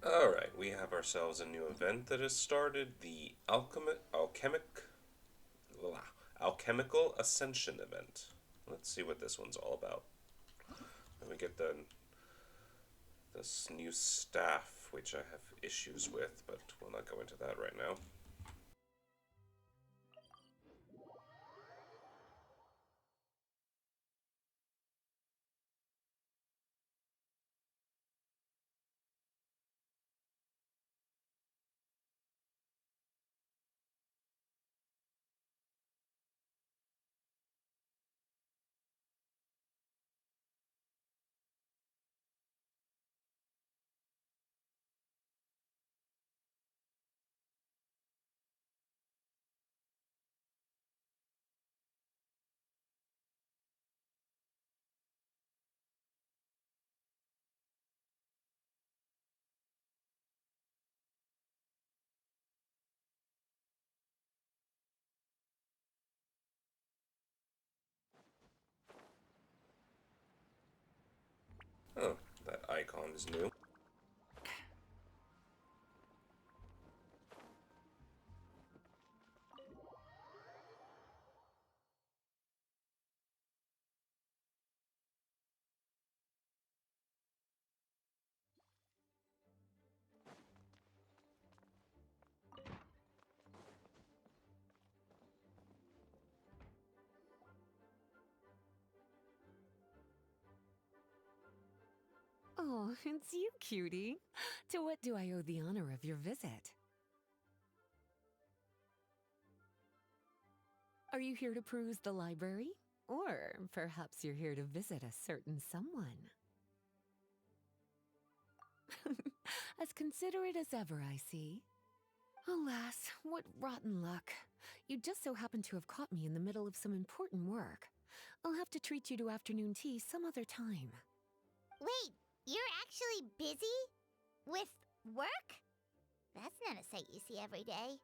Alright, we have ourselves a new event that has started, the Alchemical Ascension event. Let's see what this one's all about. Then we get this new staff, which I have issues with, but we'll not go into that right now. Oh, that icon is new. Oh, it's you, cutie. To what do I owe the honor of your visit? Are you here to peruse the library? Or perhaps you're here to visit a certain someone? As considerate as ever, I see. Alas, what rotten luck. You just so happen to have caught me in the middle of some important work. I'll have to treat you to afternoon tea some other time. Wait, you're actually busy? With work? That's not a sight you see every day.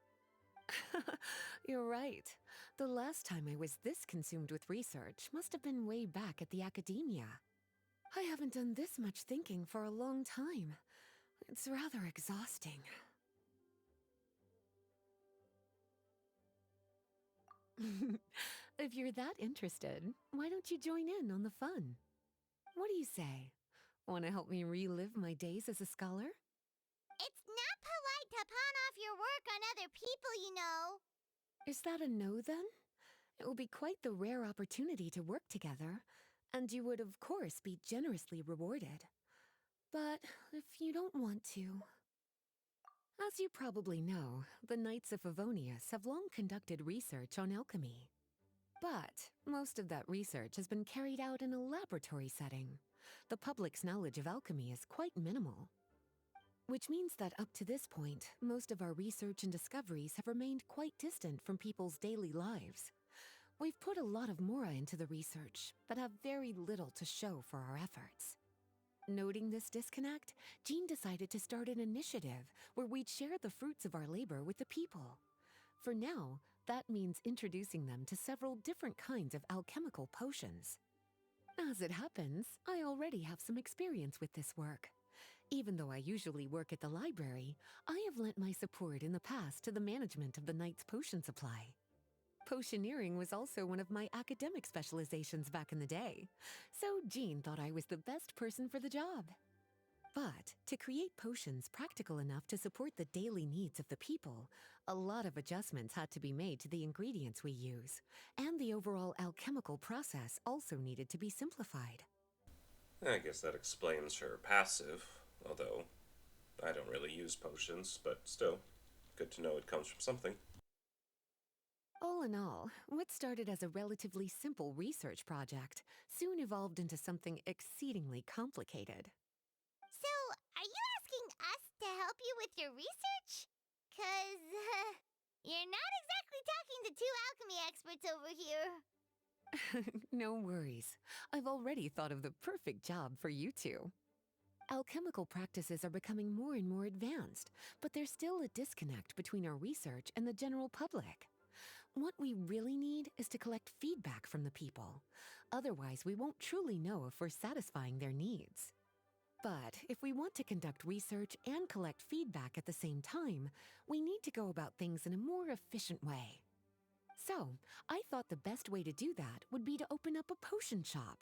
You're right. The last time I was this consumed with research must have been way back at the academia. I haven't done this much thinking for a long time. It's rather exhausting. If you're that interested, why don't you join in on the fun? What do you say? Want to help me relive my days as a scholar? It's not polite to pawn off your work on other people, you know. Is that a no then? It will be quite the rare opportunity to work together, and you would of course be generously rewarded. But if you don't want to... As you probably know, the Knights of Favonius have long conducted research on alchemy. But most of that research has been carried out in a laboratory setting. The public's knowledge of alchemy is quite minimal. Which means that up to this point, most of our research and discoveries have remained quite distant from people's daily lives. We've put a lot of mora into the research, but have very little to show for our efforts. Noting this disconnect, Jean decided to start an initiative where we'd share the fruits of our labor with the people. For now, that means introducing them to several different kinds of alchemical potions. As it happens, I already have some experience with this work. Even though I usually work at the library, I have lent my support in the past to the management of the Knight's potion supply. Potioneering was also one of my academic specializations back in the day, so Jean thought I was the best person for the job. But to create potions practical enough to support the daily needs of the people, a lot of adjustments had to be made to the ingredients we use, and the overall alchemical process also needed to be simplified. I guess that explains her passive, although I don't really use potions, but still, good to know it comes from something. All in all, what started as a relatively simple research project soon evolved into something exceedingly complicated. So, are you asking us to help you with your research? 'Cause, you're not exactly talking to two alchemy experts over here. No worries. I've already thought of the perfect job for you two. Alchemical practices are becoming more and more advanced, but there's still a disconnect between our research and the general public. What we really need is to collect feedback from the people. Otherwise, we won't truly know if we're satisfying their needs. But if we want to conduct research and collect feedback at the same time, we need to go about things in a more efficient way. So, I thought the best way to do that would be to open up a potion shop.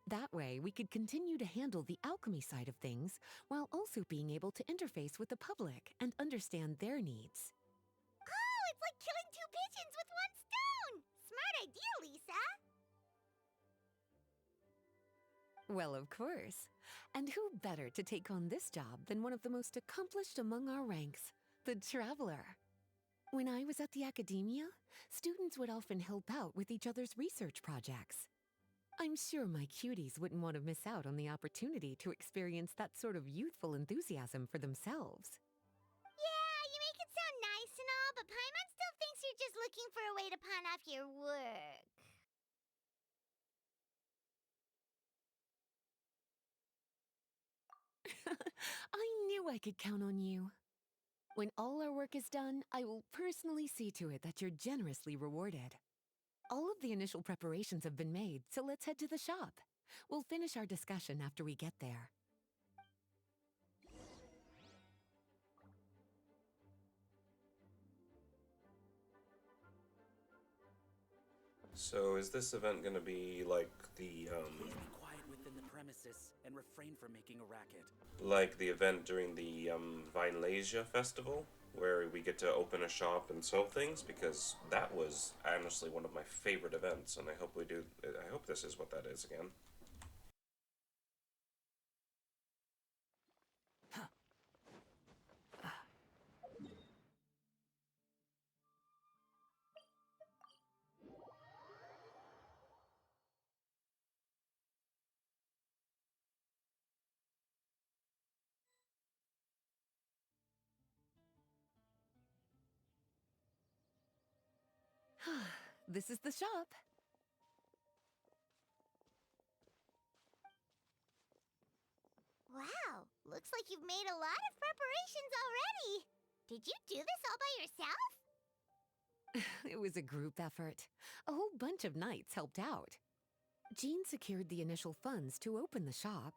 That way, we could continue to handle the alchemy side of things while also being able to interface with the public and understand their needs. Oh, it's like killing two pigeons with one stone! Smart idea, Lisa! Well, of course. And who better to take on this job than one of the most accomplished among our ranks, the Traveler? When I was at the academia, students would often help out with each other's research projects. I'm sure my cuties wouldn't want to miss out on the opportunity to experience that sort of youthful enthusiasm for themselves. Yeah, you make it sound nice and all, but Paimon still thinks you're just looking for a way to pawn off your work. I knew I could count on you. When all our work is done, I will personally see to it that you're generously rewarded. All of the initial preparations have been made, so let's head to the shop. We'll finish our discussion after we get there. So is this event gonna be like the, Please be quiet within the premises and refrain from making a racket. like the event during the, Vinelasia festival? Where we get to open a shop and sell things? Because that was honestly one of my favorite events, and I hope this is what that is again. This is the shop. Wow, looks like you've made a lot of preparations already. Did you do this all by yourself? It was a group effort. A whole bunch of knights helped out. Jean secured the initial funds to open the shop.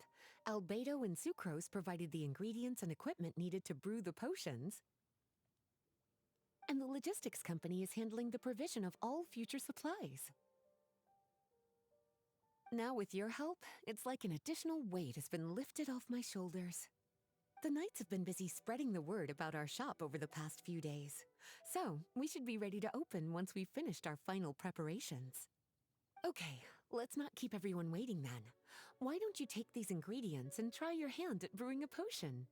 Albedo and Sucrose provided the ingredients and equipment needed to brew the potions. And the logistics company is handling the provision of all future supplies. Now with your help, it's like an additional weight has been lifted off my shoulders. The knights have been busy spreading the word about our shop over the past few days. So, we should be ready to open once we've finished our final preparations. Okay, let's not keep everyone waiting then. Why don't you take these ingredients and try your hand at brewing a potion?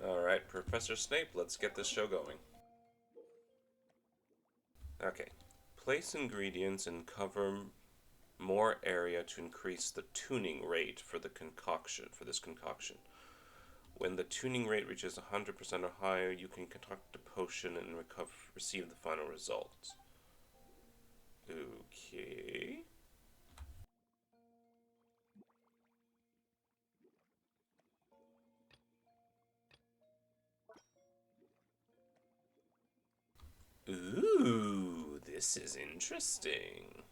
Alright, Professor Snape, let's get this show going. Okay. Place ingredients and cover more area to increase the tuning rate for this concoction. When the tuning rate reaches 100% or higher, you can concoct a potion and receive the final results. Okay. Ooh, this is interesting.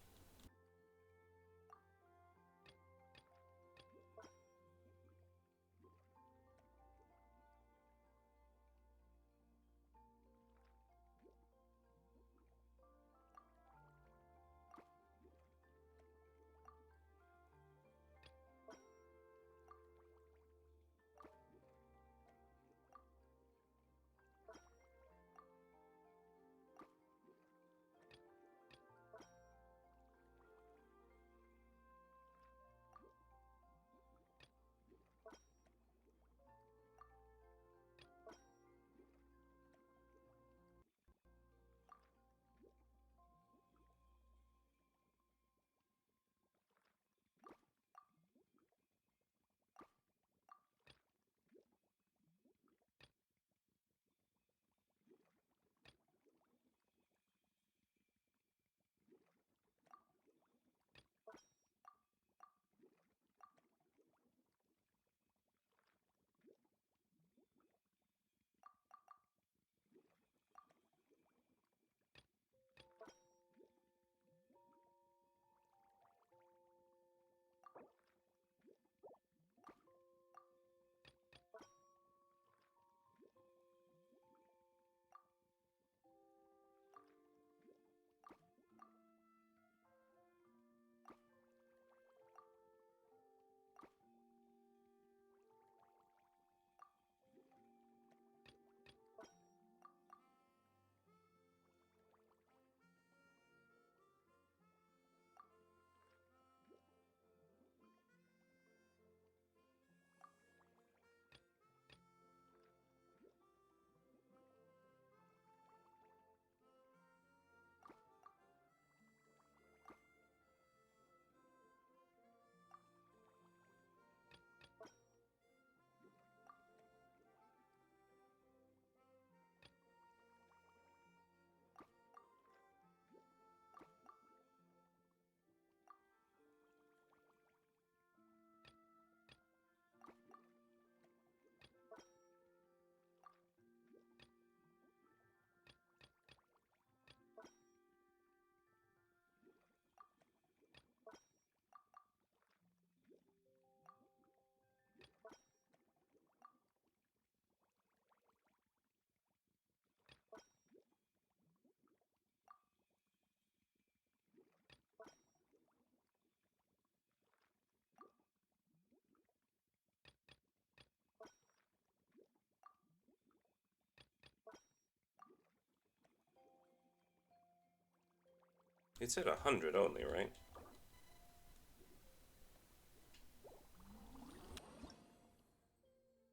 It's at 100 only, right?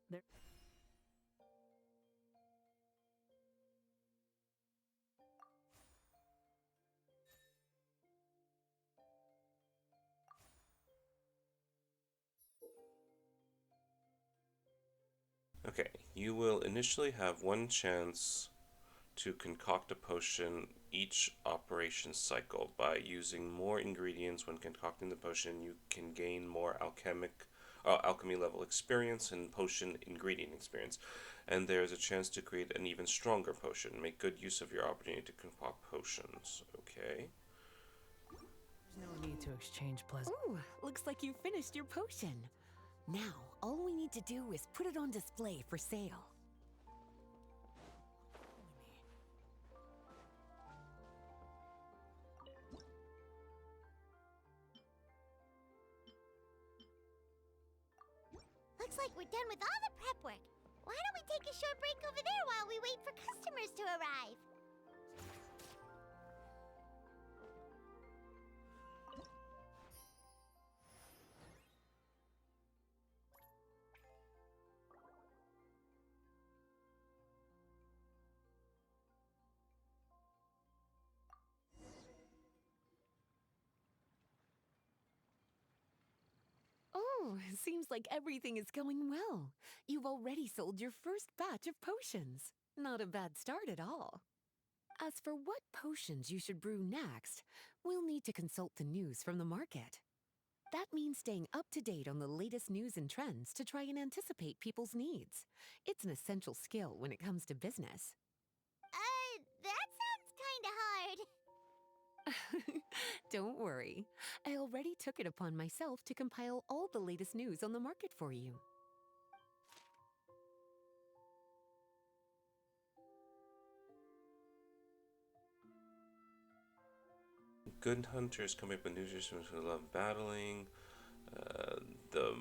There. Okay, you will initially have one chance to concoct a potion each operation cycle. By using more ingredients when concocting the potion, you can gain more alchemy level experience and potion ingredient experience. And there is a chance to create an even stronger potion. Make good use of your opportunity to concoct potions. Okay. There's no need to exchange pleasant. Ooh, looks like you finished your potion. Now, all we need to do is put it on display for sale. Looks like we're done with all the prep work. Why don't we take a short break over there while we wait for customers to arrive? Oh, seems like everything is going well. You've already sold your first batch of potions. Not a bad start at all. As for what potions you should brew next, we'll need to consult the news from the market. That means staying up to date on the latest news and trends to try and anticipate people's needs. It's an essential skill when it comes to business. That sounds kinda hard. Don't worry. I already took it upon myself to compile all the latest news on the market for you. Good hunters come up with new systems who love battling. The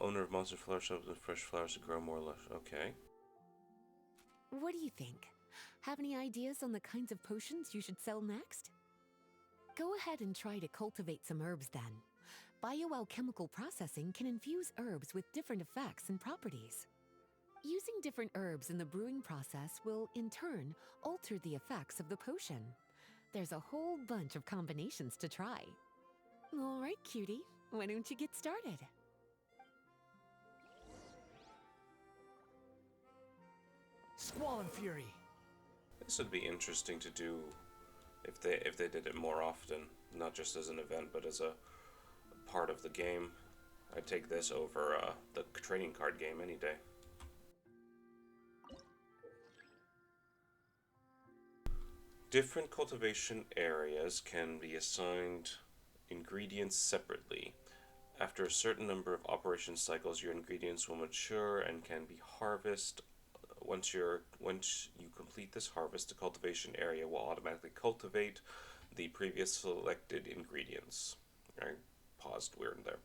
owner of Monster Flower shops with fresh flowers to grow more lush. Okay. What do you think? Have any ideas on the kinds of potions you should sell next? Go ahead and try to cultivate some herbs then. Bioalchemical processing can infuse herbs with different effects and properties. Using different herbs in the brewing process will, in turn, alter the effects of the potion. There's a whole bunch of combinations to try. All right, cutie, why don't you get started? Squall and Fury. This would be interesting to do if they did it more often, not just as an event, but as a part of the game. I'd take this over the trading card game any day. Different cultivation areas can be assigned ingredients separately. After a certain number of operation cycles, your ingredients will mature and can be harvested. Once you complete this harvest, the cultivation area will automatically cultivate the previous selected ingredients. I paused weird there.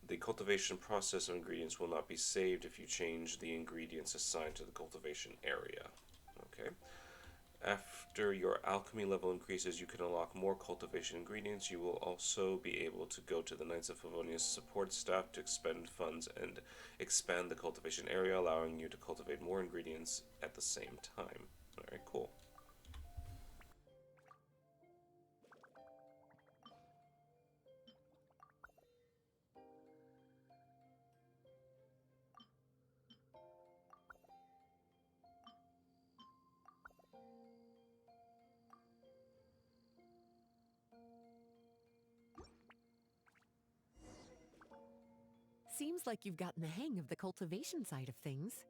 The cultivation process of ingredients will not be saved if you change the ingredients assigned to the cultivation area. Okay. After your alchemy level increases, you can unlock more cultivation ingredients. You will also be able to go to the Knights of Favonia's support staff to expend funds and expand the cultivation area, allowing you to cultivate more ingredients at the same time. Alright, cool. Seems like you've gotten the hang of the cultivation side of things.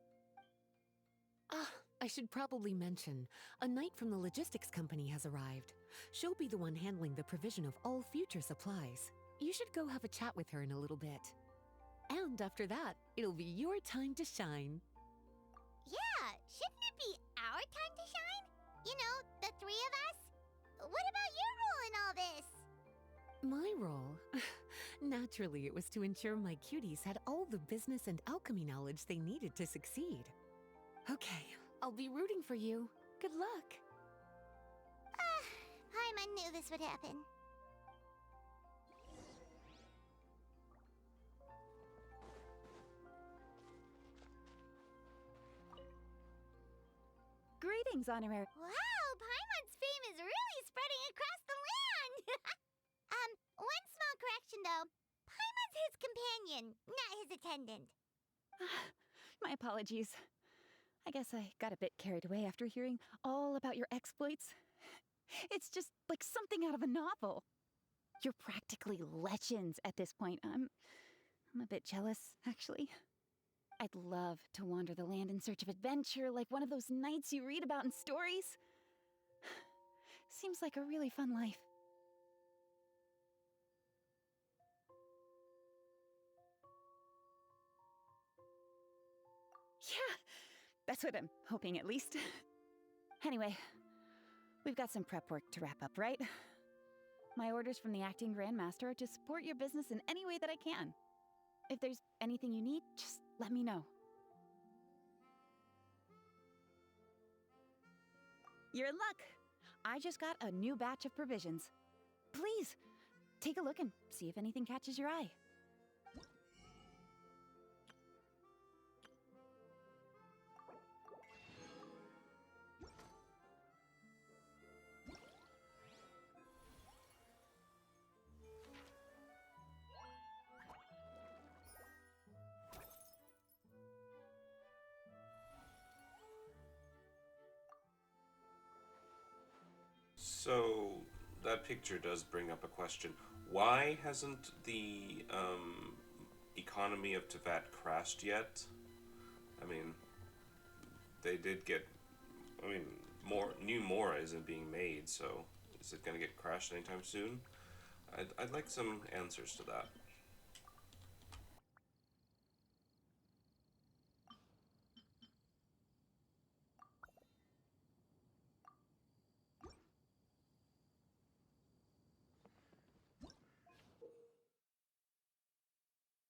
Ah, I should probably mention, a knight from the logistics company has arrived. She'll be the one handling the provision of all future supplies. You should go have a chat with her in a little bit. And after that, it'll be your time to shine. Yeah, shouldn't it be our time to shine? You know, the three of us? What about your role in all this? My role? Naturally, it was to ensure my cuties had all the business and alchemy knowledge they needed to succeed. Okay, I'll be rooting for you. Good luck. Paimon knew this would happen. Greetings, honorary. Wow, Paimon's fame is really spreading across the land! One small correction though. Paimon's his companion, not his attendant. My apologies. I guess I got a bit carried away after hearing all about your exploits. It's just like something out of a novel. You're practically legends at this point. I'm a bit jealous, actually. I'd love to wander the land in search of adventure like one of those knights you read about in stories. Seems like a really fun life. Yeah, that's what I'm hoping at least. Anyway, we've got some prep work to wrap up, right? My orders from the acting Grandmaster are to support your business in any way that I can. If there's anything you need, just let me know. You're in luck. I just got a new batch of provisions. Please, take a look and see if anything catches your eye. So that picture does bring up a question. Why hasn't the economy of Teyvat crashed yet? I mean, they did get. I mean, more new Mora isn't being made, so is it going to get crashed anytime soon? I'd like some answers to that.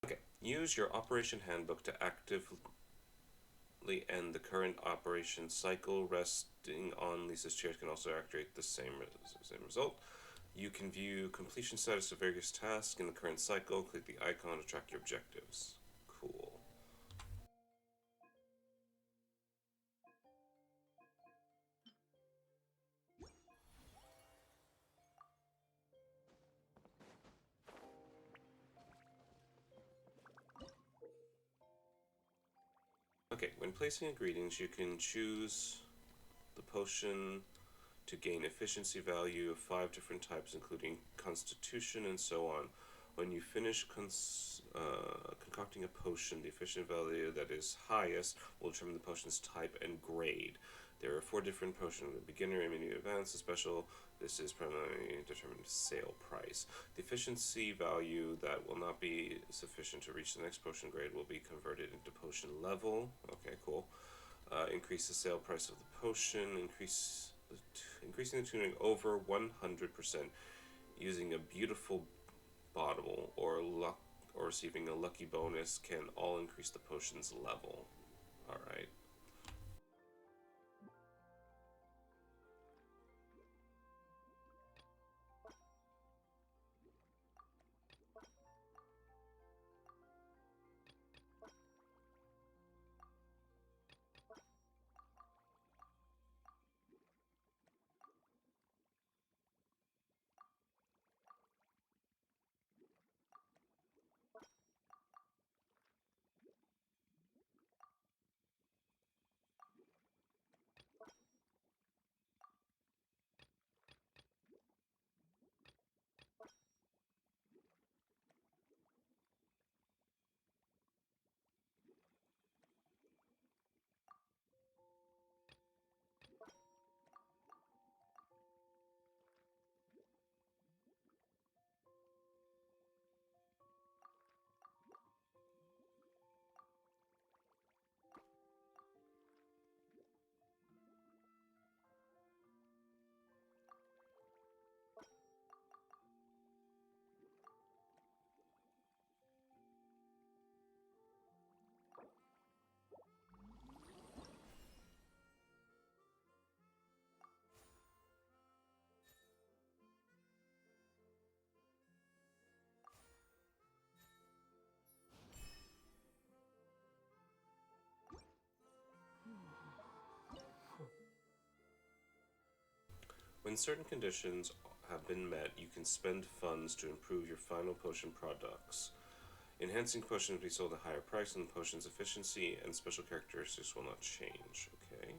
Okay, use your operation handbook to actively end the current operation cycle. Resting on Lisa's chair can also activate the same result. You can view completion status of various tasks in the current cycle. Click the icon to track your objectives. Cool. Okay, when placing ingredients, you can choose the potion to gain efficiency value of 5 different types, including constitution and so on. When you finish concocting a potion, the efficient value that is highest will determine the potion's type and grade. There are 4 different potions: the beginner, intermediate, advanced, the special. This is primarily determined sale price. The efficiency value that will not be sufficient to reach the next potion grade will be converted into potion level. Okay, cool. Increase the sale price of the potion. Increasing the tuning over 100% using a beautiful bottle or receiving a lucky bonus can all increase the potion's level. All right. When certain conditions have been met, you can spend funds to improve your final potion products. Enhancing potions will be sold at a higher price, and the potion's efficiency and special characteristics will not change. Okay.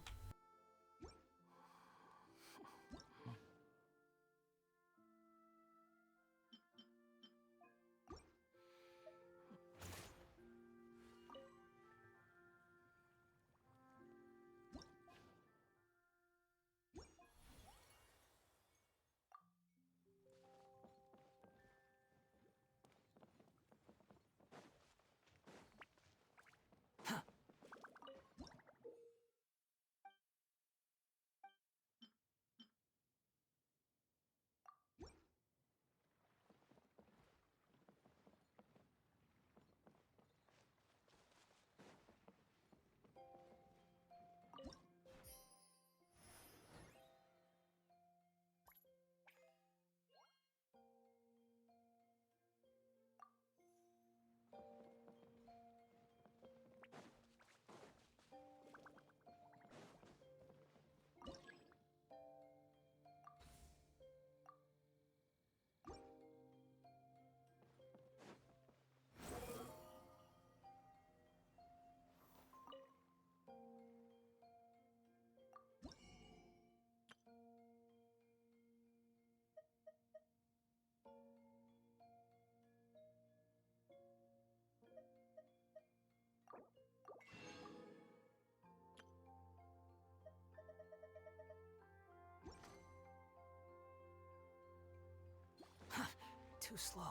Too slow.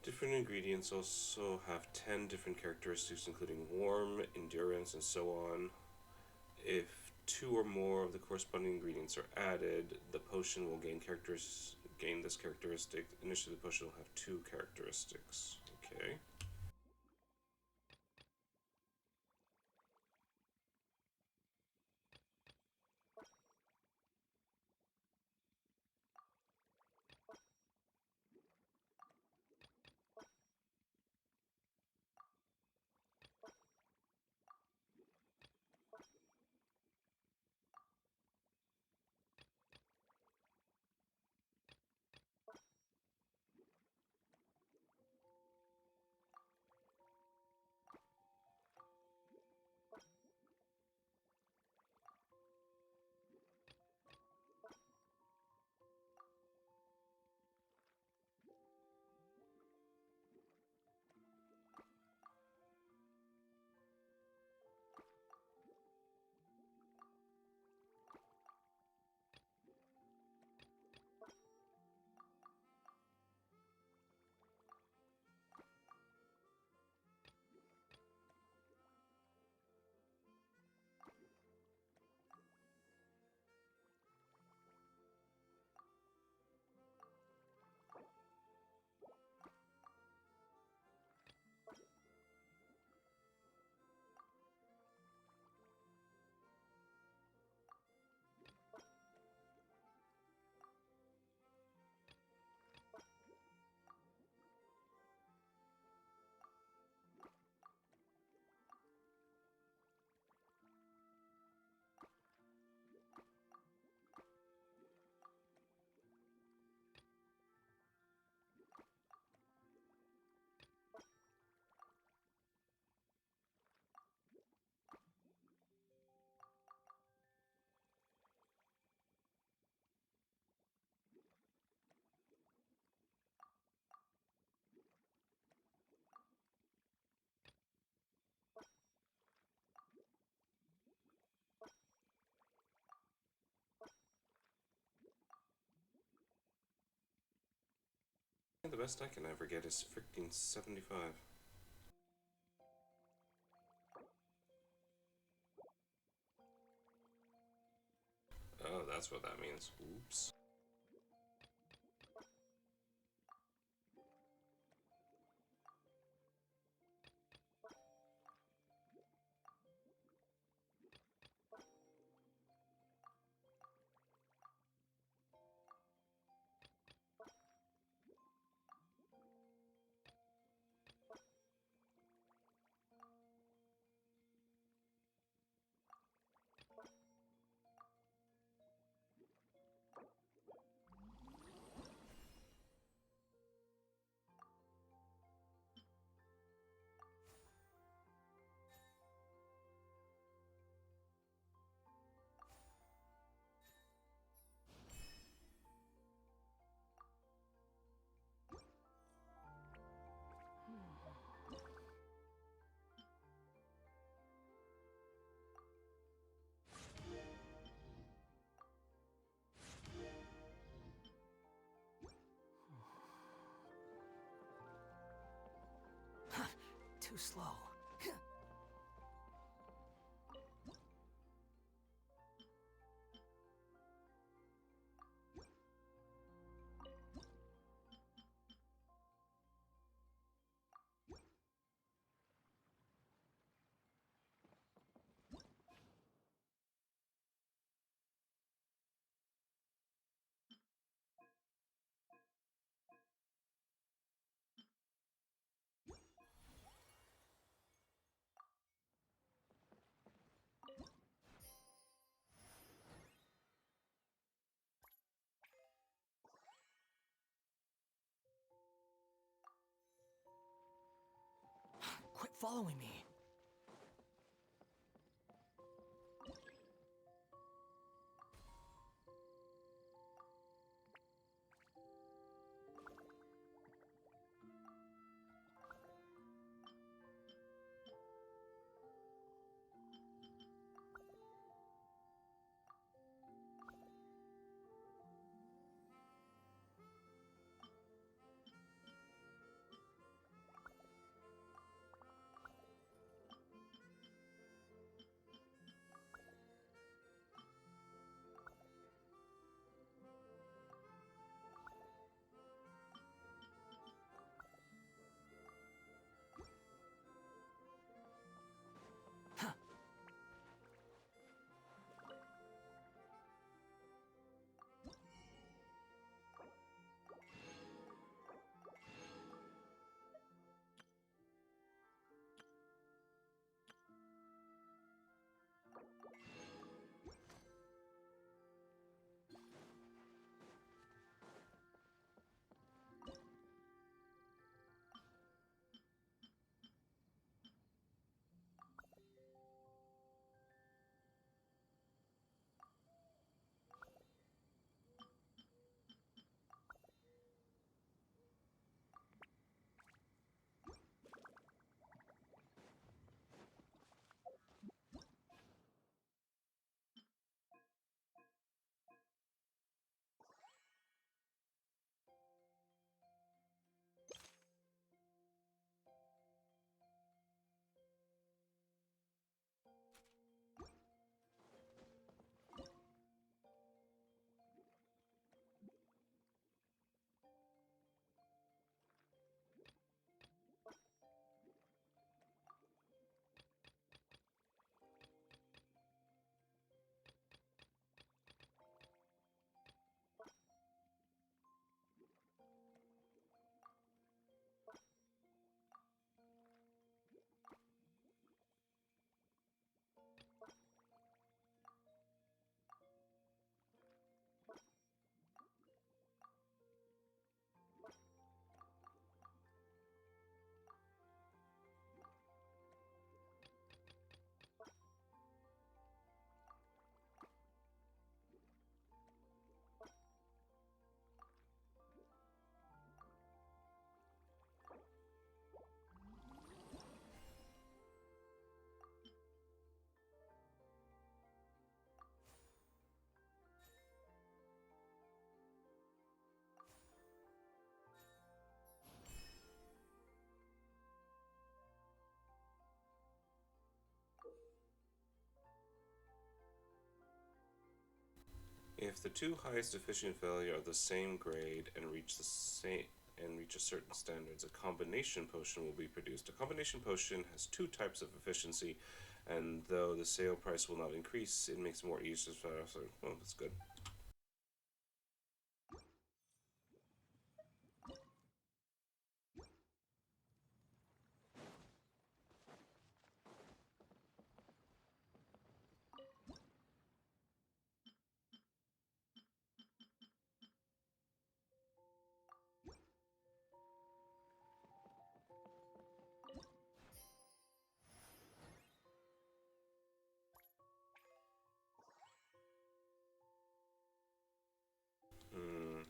Different ingredients also have 10 different characteristics, including warm, endurance, and so on. If 2 or more of the corresponding ingredients are added, the potion will gain this characteristic. Initially, the potion will have 2 characteristics. Okay. The best I can ever get is freaking 75. Oh, that's what that means. Oops. too slow. Quit following me. If the two highest efficient failure are the same grade and reach a certain standards, a combination potion will be produced. A combination potion has two types of efficiency, and though the sale price will not increase, it makes it more easier. Oh, that's good.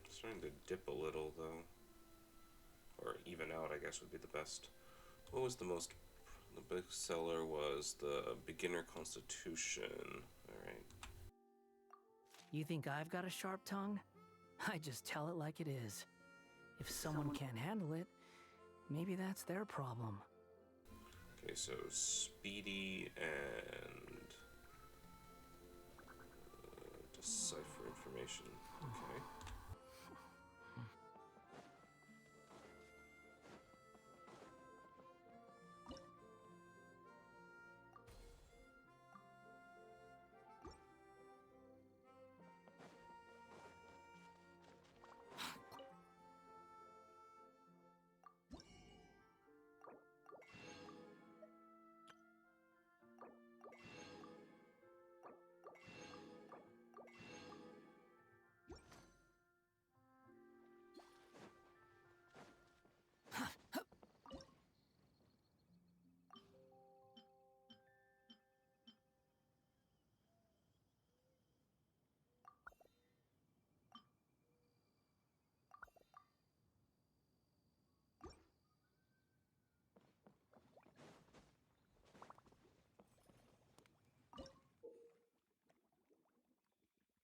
Starting to dip a little though, or even out, I guess would be the best. What was the big seller was the beginner constitution. Alright. You think I've got a sharp tongue? I just tell it like it is. If someone can't handle it, maybe that's their problem. so speedy and decipher information. Okay.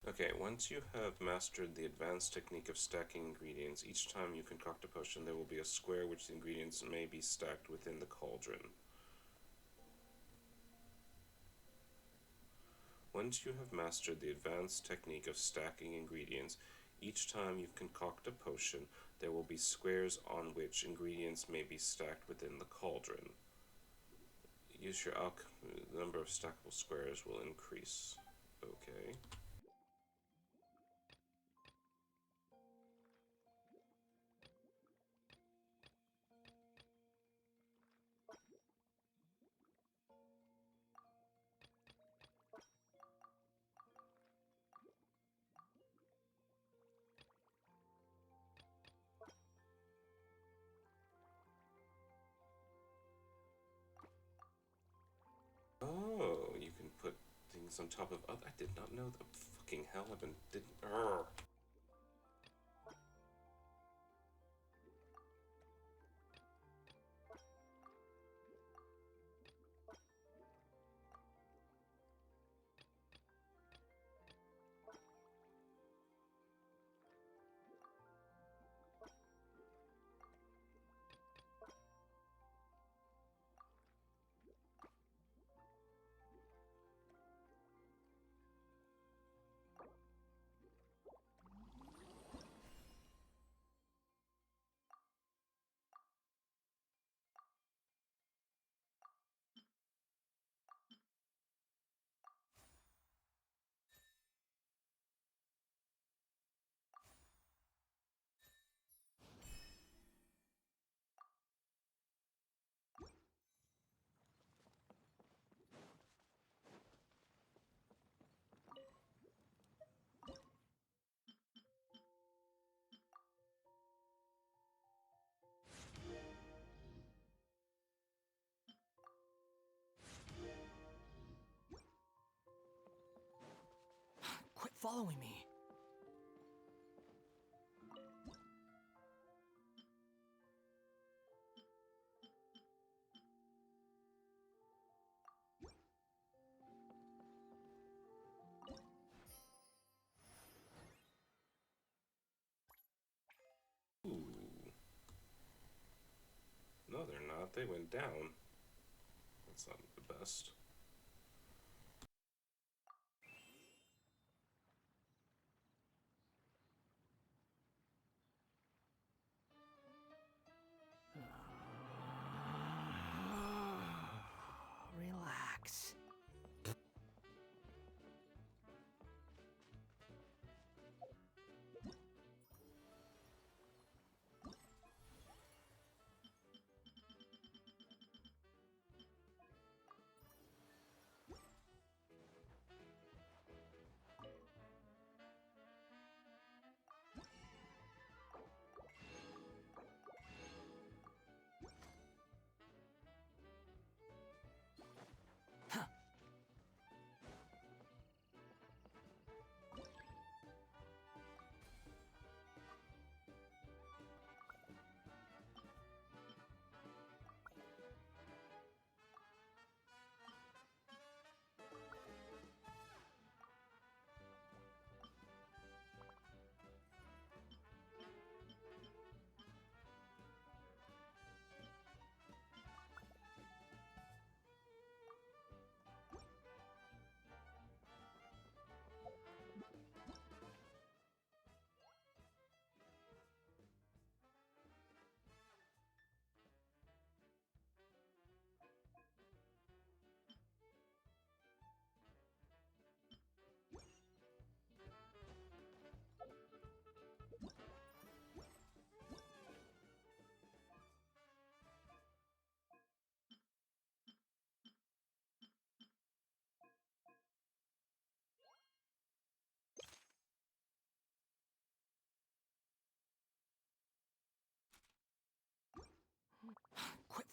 Okay, once you have mastered the advanced technique of stacking ingredients, each time you concoct a potion, there will be a square which the ingredients may be stacked within the cauldron. Once you have mastered the advanced technique of stacking ingredients, each time you concoct a potion, there will be squares on which ingredients may be stacked within the cauldron. Use your alchemy, the number of stackable squares will increase. Okay. Oh, you can put things on top of other. I did not know that. Fucking hell, I've been. Urgh. Quit following me. Ooh. No, they're not. They went down. That's not the best. Relax.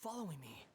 following me.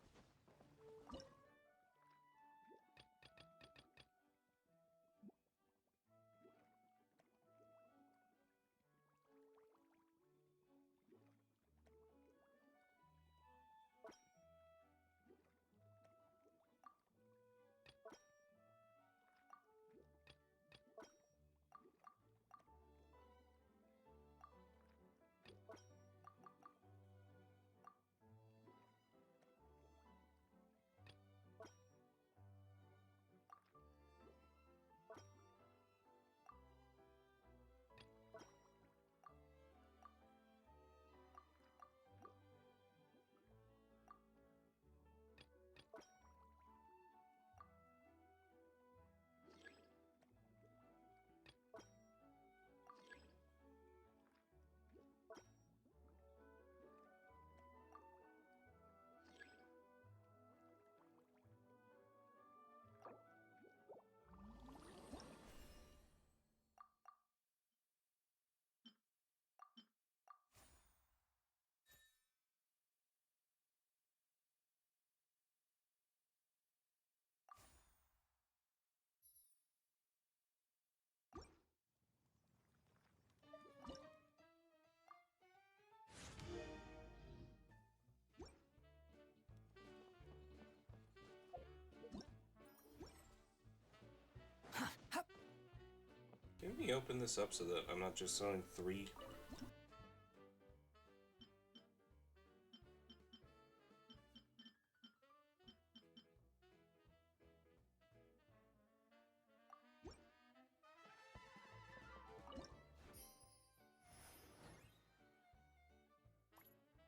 Can we open this up so that I'm not just selling 3?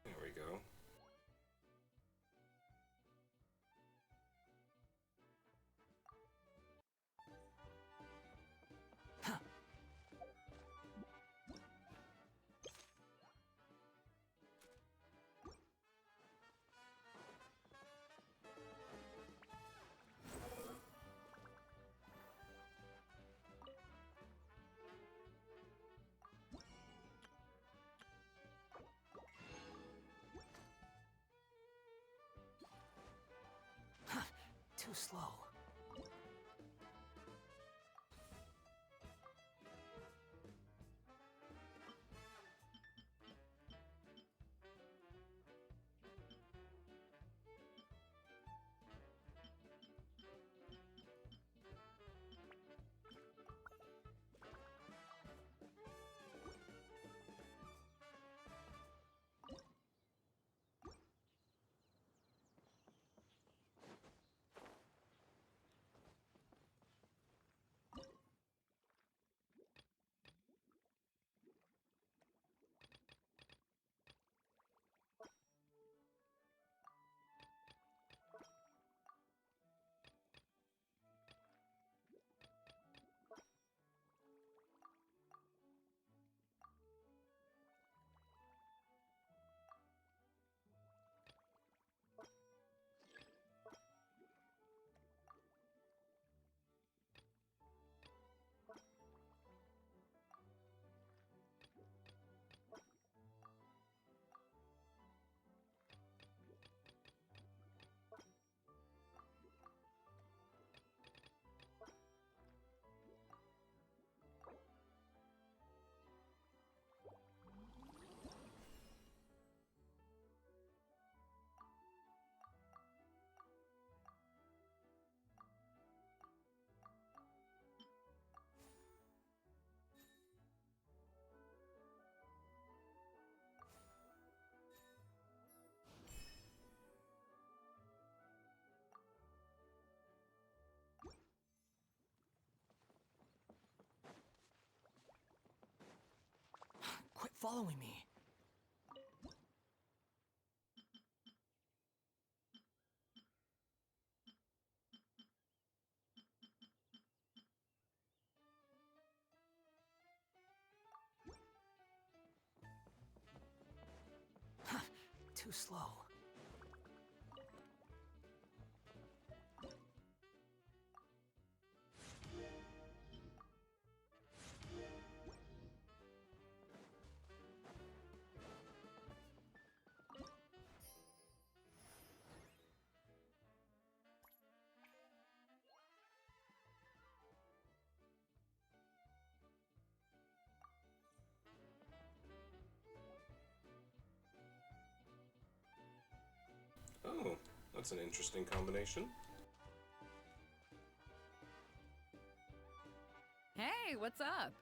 There we go. Too slow. Quit following me. Too slow. Oh, that's an interesting combination. Hey, what's up?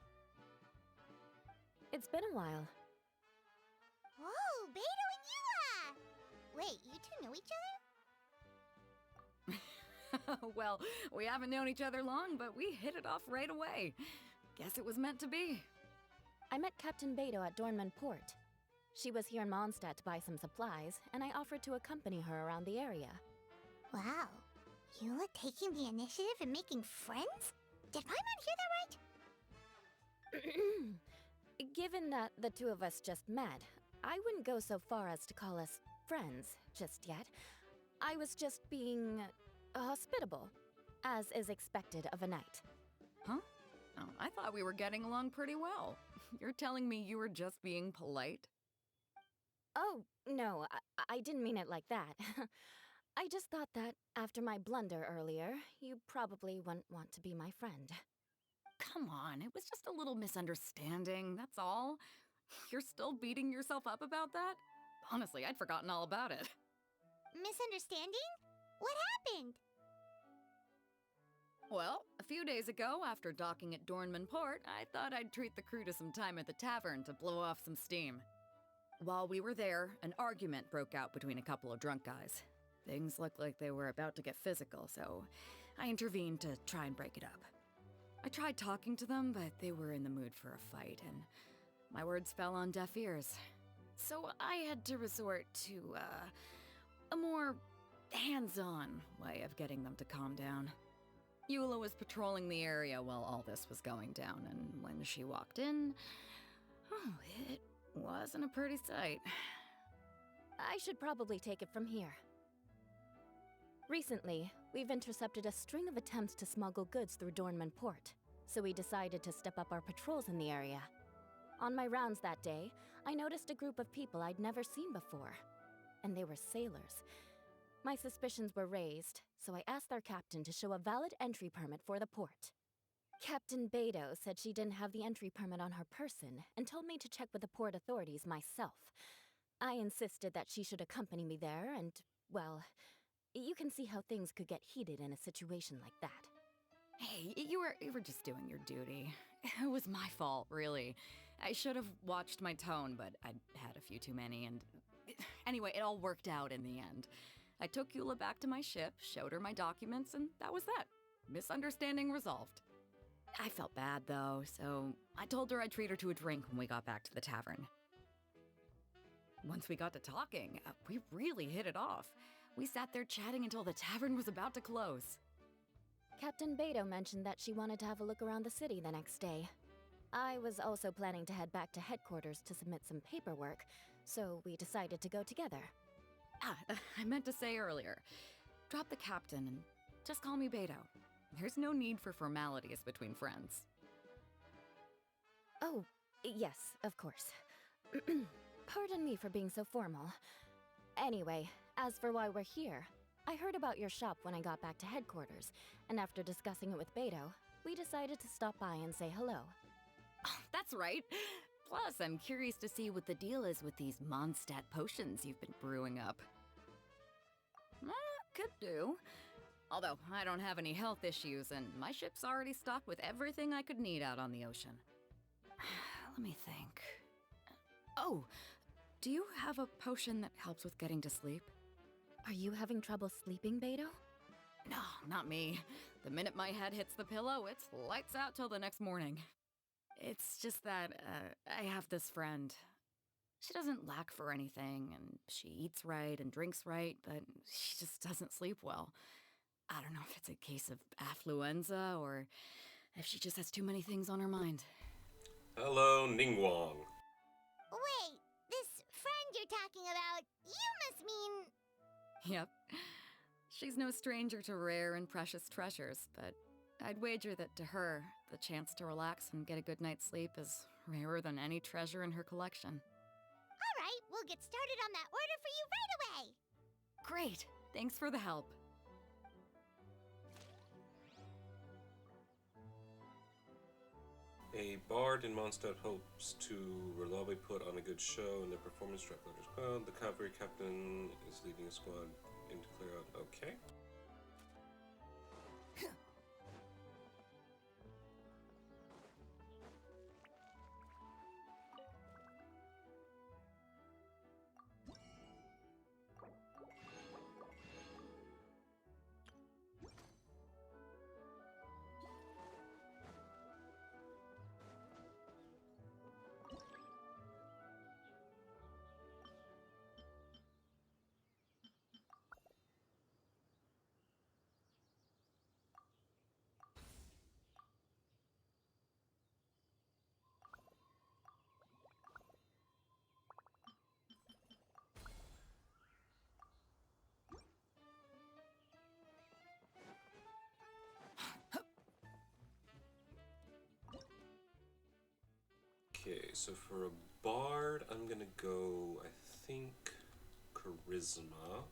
It's been a while. Whoa, Beto and Eula! Wait, you two know each other? Well, we haven't known each other long, but we hit it off right away. Guess it was meant to be. I met Captain Beto at Dornman Port. She was here in Mondstadt to buy some supplies, and I offered to accompany her around the area. Wow. Eula taking the initiative and making friends? Did Paimon hear that right? Given that the two of us just met, I wouldn't go so far as to call us friends just yet. I was just being hospitable, as is expected of a knight. Huh? Oh, I thought we were getting along pretty well. You're telling me you were just being polite? Oh, no, I didn't mean it like that. I just thought that after my blunder earlier, you probably wouldn't want to be my friend. Come on, it was just a little misunderstanding, that's all. You're still beating yourself up about that? Honestly, I'd forgotten all about it. Misunderstanding? What happened? Well, a few days ago, after docking at Dornman Port, I thought I'd treat the crew to some time at the tavern to blow off some steam. While we were there, an argument broke out between a couple of drunk guys. Things looked like they were about to get physical, so I intervened to try and break it up. I tried talking to them, but they were in the mood for a fight, and my words fell on deaf ears. So I had to resort to, a more hands-on way of getting them to calm down. Eula was patrolling the area while all this was going down, and when she walked in, oh, it wasn't a pretty sight. I should probably take it from here. Recently, we've intercepted a string of attempts to smuggle goods through Dornman Port, so we decided to step up our patrols in the area. On my rounds that day, I noticed a group of people I'd never seen before, and they were sailors. My suspicions were raised, so I asked their captain to show a valid entry permit for the port. Captain Beto said she didn't have the entry permit on her person and told me to check with the port authorities myself. I insisted that she should accompany me there and, well, you can see how things could get heated in a situation like that. Hey, you were just doing your duty. It was my fault, really. I should have watched my tone, but I'd had a few too many, and anyway, it all worked out in the end. I took Eula back to my ship, showed her my documents, and that was that. Misunderstanding resolved. I felt bad, though, so I told her I'd treat her to a drink when we got back to the tavern. Once we got to talking, we really hit it off. We sat there chatting until the tavern was about to close. Captain Beto mentioned that she wanted to have a look around the city the next day. I was also planning to head back to headquarters to submit some paperwork, so we decided to go together. I meant to say earlier, drop the captain and just call me Beto. There's no need for formalities between friends. Oh, yes, of course. Pardon me for being so formal. Anyway, as for why we're here, I heard about your shop when I got back to headquarters, and after discussing it with Beto, we decided to stop by and say hello. Oh, that's right. Plus, I'm curious to see what the deal is with these Mondstadt potions you've been brewing up. Could do. Although, I don't have any health issues, and my ship's already stocked with everything I could need out on the ocean. Let me think. Oh, do you have a potion that helps with getting to sleep? Are you having trouble sleeping, Beto? No, not me. The minute my head hits the pillow, it's lights out till the next morning. It's just that, I have this friend. She doesn't lack for anything, and she eats right and drinks right, but she just doesn't sleep well. I don't know if it's a case of affluenza, or if she just has too many things on her mind. Hello, Ningguang. Wait, this friend you're talking about, you must mean... Yep. She's no stranger to rare and precious treasures, but I'd wager that to her, the chance to relax and get a good night's sleep is rarer than any treasure in her collection. All right, we'll get started on that order for you right away. Great! Thanks for the help. A bard in Mondstadt hopes to reliably put on a good show in their performance track letters. The cavalry captain is leading a squad Aim to clear out. Okay. Okay, so for a bard, I'm gonna go, I think, charisma.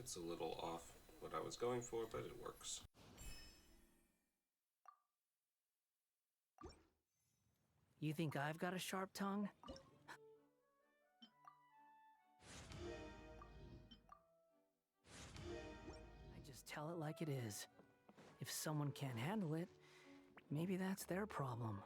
It's a little off what I was going for, but it works. You think I've got a sharp tongue? I just tell it like it is. If someone can't handle it, maybe that's their problem.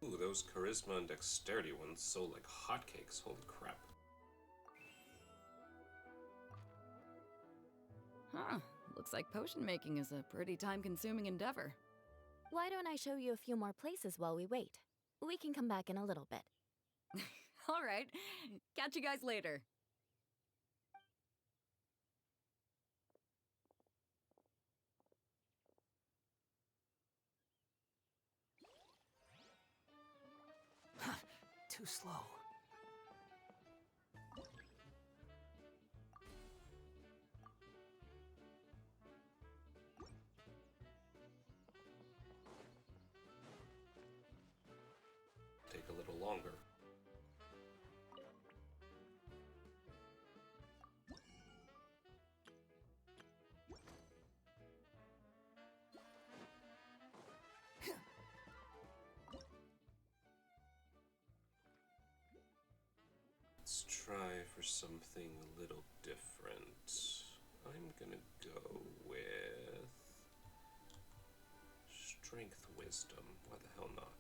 Ooh, those charisma and dexterity ones sold like hotcakes. Holy crap. Huh. Looks like potion making is a pretty time-consuming endeavor. Why don't I show you a few more places while we wait? We can come back in a little bit. All right. Catch you guys later. Too slow. Take a little longer. Let's try for something a little different. I'm gonna go with Strength Wisdom. Why the hell not?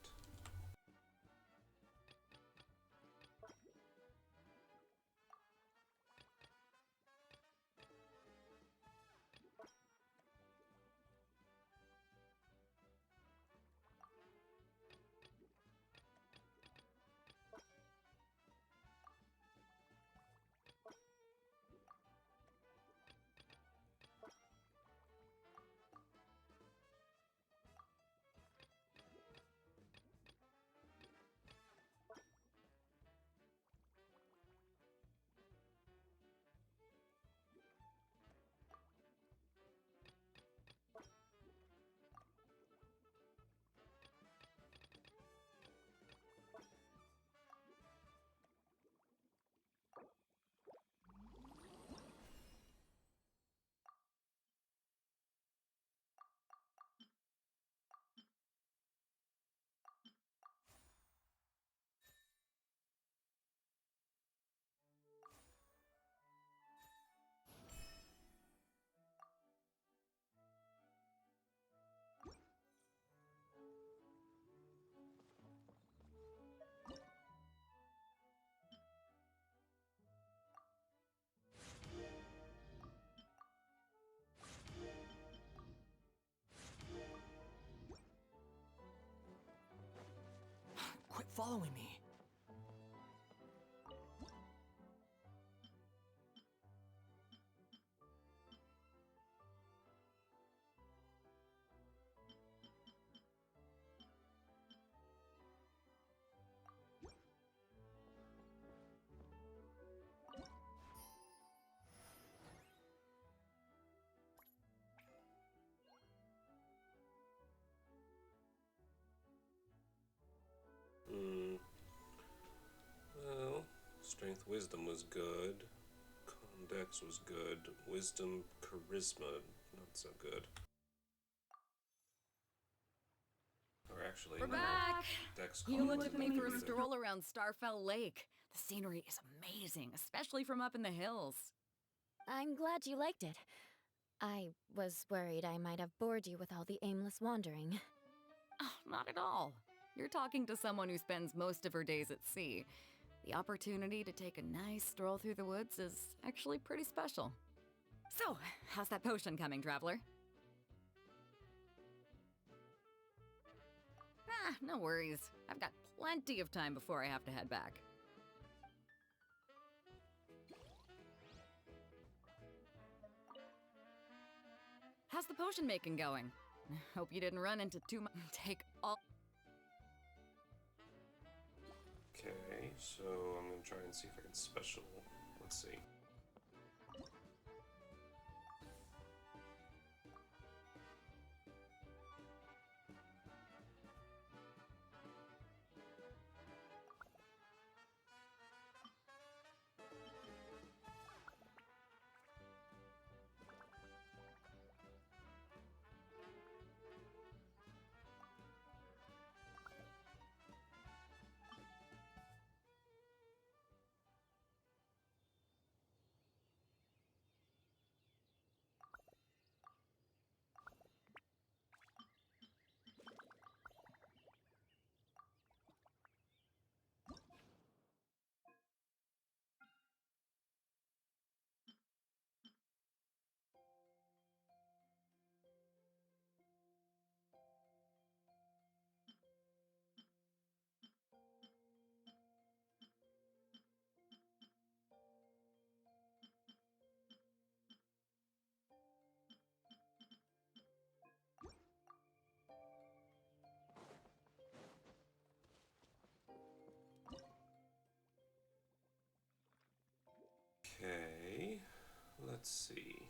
Strength, wisdom was good. Dex was good. Wisdom, charisma, not so good. Or actually, We're no. back! Dex, Hila con took me for a stroll around Starfell Lake. The scenery is amazing, especially from up in the hills. I'm glad you liked it. I was worried I might have bored you with all the aimless wandering. Oh, not at all. You're talking to someone who spends most of her days at sea. The opportunity to take a nice stroll through the woods is actually pretty special. So, how's that potion coming, Traveler? Ah, no worries. I've got plenty of time before I have to head back. How's the potion making going? Hope you didn't run into too much. Take all. Okay, so I'm gonna try and see if I can special. Let's see. Okay, let's see.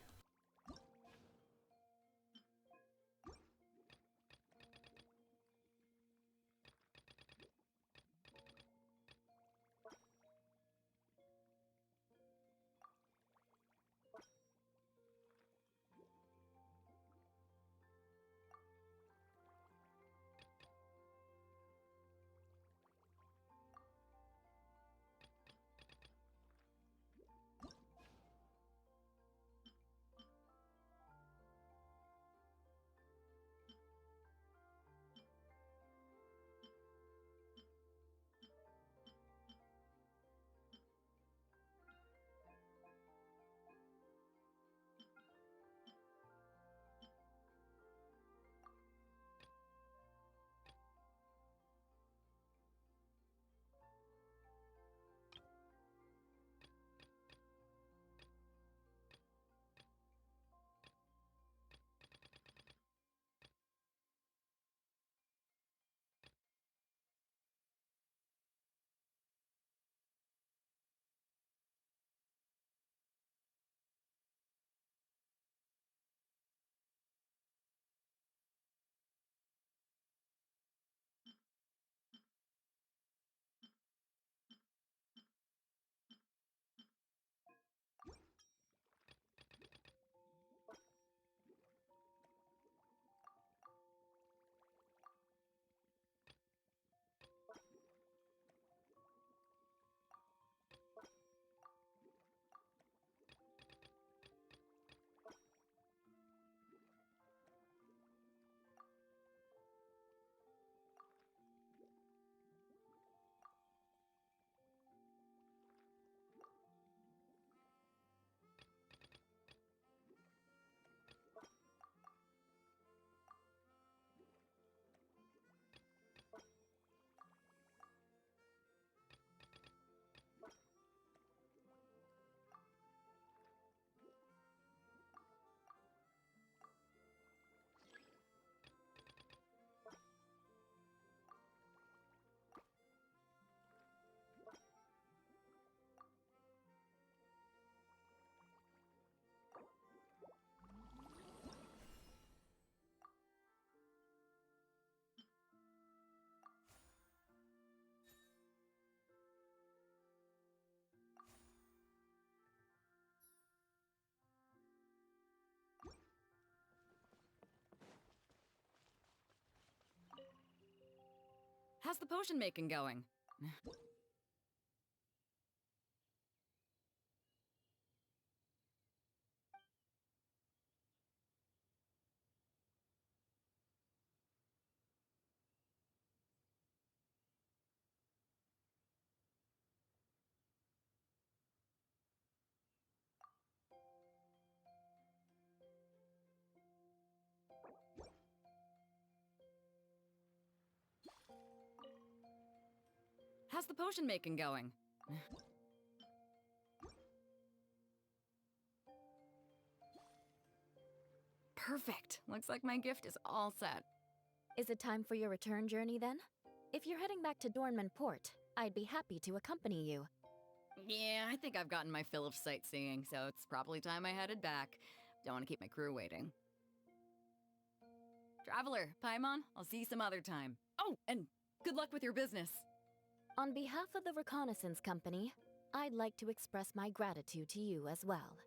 How's the potion making going? How's the potion making going? Perfect. Looks like my gift is all set. Is it time for your return journey then? If you're heading back to Dornman Port, I'd be happy to accompany you. Yeah, I think I've gotten my fill of sightseeing, so it's probably time I headed back. Don't want to keep my crew waiting. Traveler, Paimon, I'll see you some other time. Oh, and good luck with your business. On behalf of the Reconnaissance Company, I'd like to express my gratitude to you as well.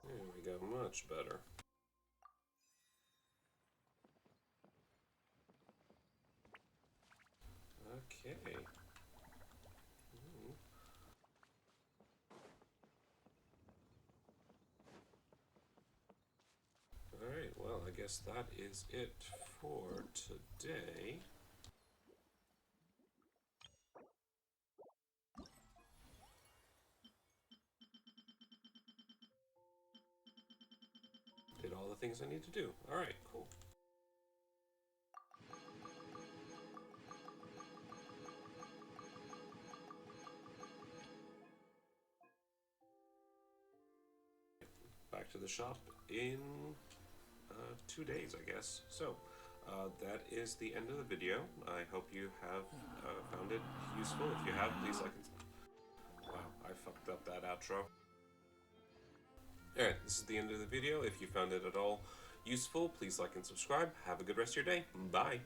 There we go, much better. Okay. Ooh. Alright, well, I guess that is it for today. Did all the things I need to do. Alright, cool. Back to the shop in 2 days, I guess. So, that is the end of the video. I hope you have found it useful. If you have, please like and... Wow, I fucked up that outro. Alright, this is the end of the video. If you found it at all useful, please like and subscribe. Have a good rest of your day. Bye!